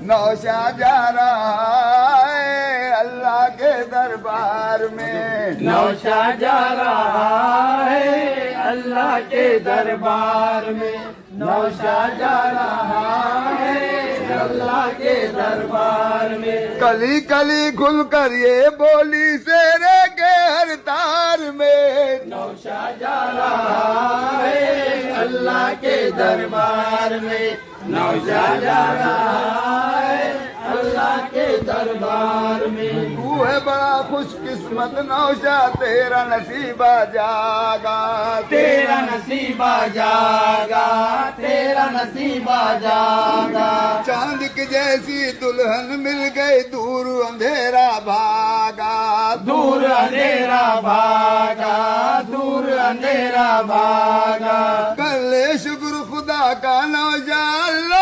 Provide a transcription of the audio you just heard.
نوشاد جا رہا ہے اللہ کے دربار میں، نوشاد جا رہا ہے اللہ کے دربار میں، نوشاد جا رہا ہے اللہ کے دربار میں، کلی کلی کھل کر یہ بولی سیرے کے ہر تار میں، نوشاد جا رہا ہے اللہ کے دربار میں، نوشاد جا رہا ہے اللہ کے دربار میں، تو ہے بڑا خوش قسمت نوشاد تیرا نصیبہ جاگا، تیرا نصیبہ جاگا، تیرا نصیبہ جاگا، چاند کی جیسی دلہن مل گئی دور اندھیرا بھاگا، دور اندھیرا بھاگا، دور اندھیرا بھاگا، کر لے شکر خدا کا نوشاد اللہ